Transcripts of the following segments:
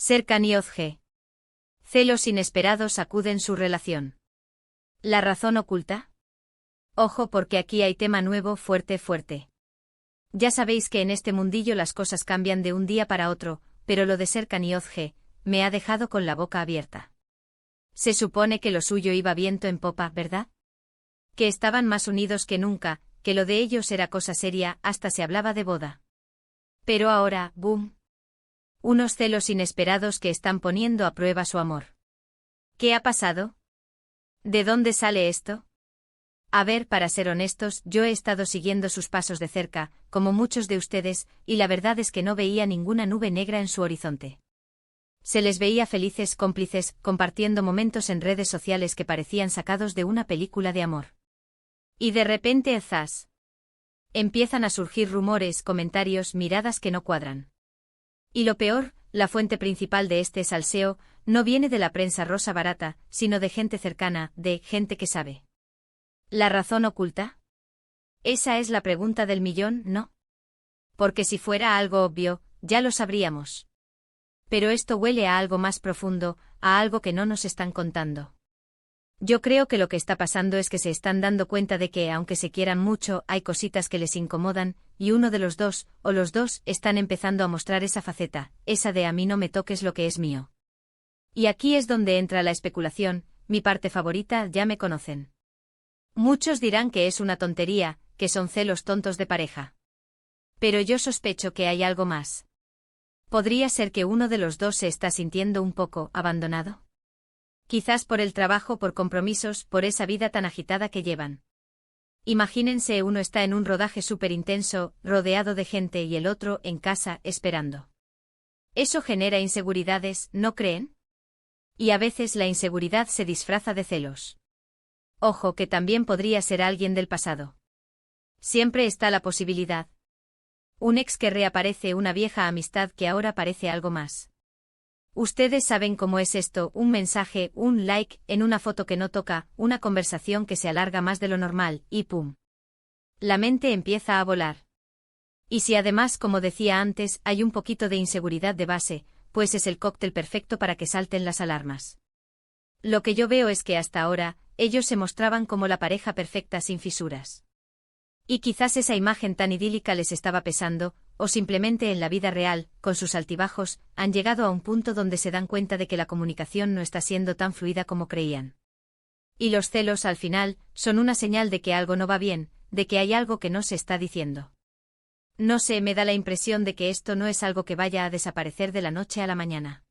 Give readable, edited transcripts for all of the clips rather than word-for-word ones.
Serkan y Ozge. Celos inesperados sacuden su relación. ¿La razón oculta? Ojo porque aquí hay tema nuevo fuerte. Ya sabéis que en este mundillo las cosas cambian de un día para otro, pero lo de Serkan y Ozge me ha dejado con la boca abierta. Se supone que lo suyo iba viento en popa, ¿verdad? Que estaban más unidos que nunca, que lo de ellos era cosa seria, hasta se hablaba de boda. Pero ahora, ¡boom! Unos celos inesperados que están poniendo a prueba su amor. ¿Qué ha pasado? ¿De dónde sale esto? A ver, para ser honestos, yo he estado siguiendo sus pasos de cerca, como muchos de ustedes, y la verdad es que no veía ninguna nube negra en su horizonte. Se les veía felices, cómplices, compartiendo momentos en redes sociales que parecían sacados de una película de amor. Y de repente, ¡zas! Empiezan a surgir rumores, comentarios, miradas que no cuadran. Y lo peor, la fuente principal de este salseo no viene de la prensa rosa barata, sino de gente cercana, de gente que sabe. ¿La razón oculta? Esa es la pregunta del millón, ¿no? Porque si fuera algo obvio, ya lo sabríamos. Pero esto huele a algo más profundo, a algo que no nos están contando. Yo creo que lo que está pasando es que se están dando cuenta de que, aunque se quieran mucho, hay cositas que les incomodan, y uno de los dos, o los dos, están empezando a mostrar esa faceta, esa de a mí no me toques lo que es mío. Y aquí es donde entra la especulación, mi parte favorita, ya me conocen. Muchos dirán que es una tontería, que son celos tontos de pareja. Pero yo sospecho que hay algo más. ¿Podría ser que uno de los dos se está sintiendo un poco abandonado? Quizás por el trabajo, por compromisos, por esa vida tan agitada que llevan. Imagínense, uno está en un rodaje súper intenso, rodeado de gente, y el otro en casa, esperando. Eso genera inseguridades, ¿no creen? Y a veces la inseguridad se disfraza de celos. Ojo, que también podría ser alguien del pasado. Siempre está la posibilidad. Un ex que reaparece, una vieja amistad que ahora parece algo más. Ustedes saben cómo es esto, un mensaje, un like, en una foto que no toca, una conversación que se alarga más de lo normal, y ¡pum! La mente empieza a volar. Y si además, como decía antes, hay un poquito de inseguridad de base, pues es el cóctel perfecto para que salten las alarmas. Lo que yo veo es que hasta ahora, ellos se mostraban como la pareja perfecta sin fisuras. Y quizás esa imagen tan idílica les estaba pesando, o simplemente en la vida real, con sus altibajos, han llegado a un punto donde se dan cuenta de que la comunicación no está siendo tan fluida como creían. Y los celos, al final, son una señal de que algo no va bien, de que hay algo que no se está diciendo. No sé, me da la impresión de que esto no es algo que vaya a desaparecer de la noche a la mañana.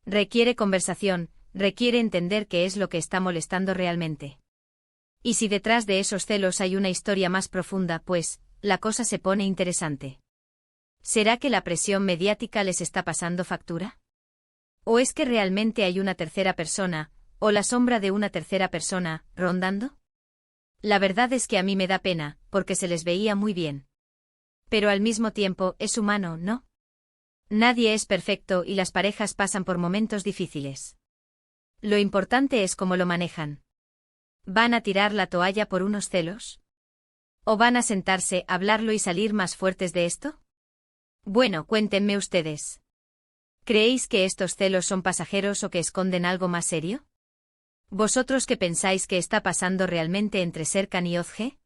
Requiere conversación, requiere entender qué es lo que está molestando realmente. Y si detrás de esos celos hay una historia más profunda, pues, la cosa se pone interesante. ¿Será que la presión mediática les está pasando factura? ¿O es que realmente hay una tercera persona, o la sombra de una tercera persona, rondando? La verdad es que a mí me da pena, porque se les veía muy bien. Pero al mismo tiempo, es humano, ¿no? Nadie es perfecto y las parejas pasan por momentos difíciles. Lo importante es cómo lo manejan. ¿Van a tirar la toalla por unos celos? ¿O van a sentarse, hablarlo y salir más fuertes de esto? Bueno, cuéntenme ustedes. ¿Creéis que estos celos son pasajeros o que esconden algo más serio? ¿Vosotros qué pensáis que está pasando realmente entre Serkan y Ozge?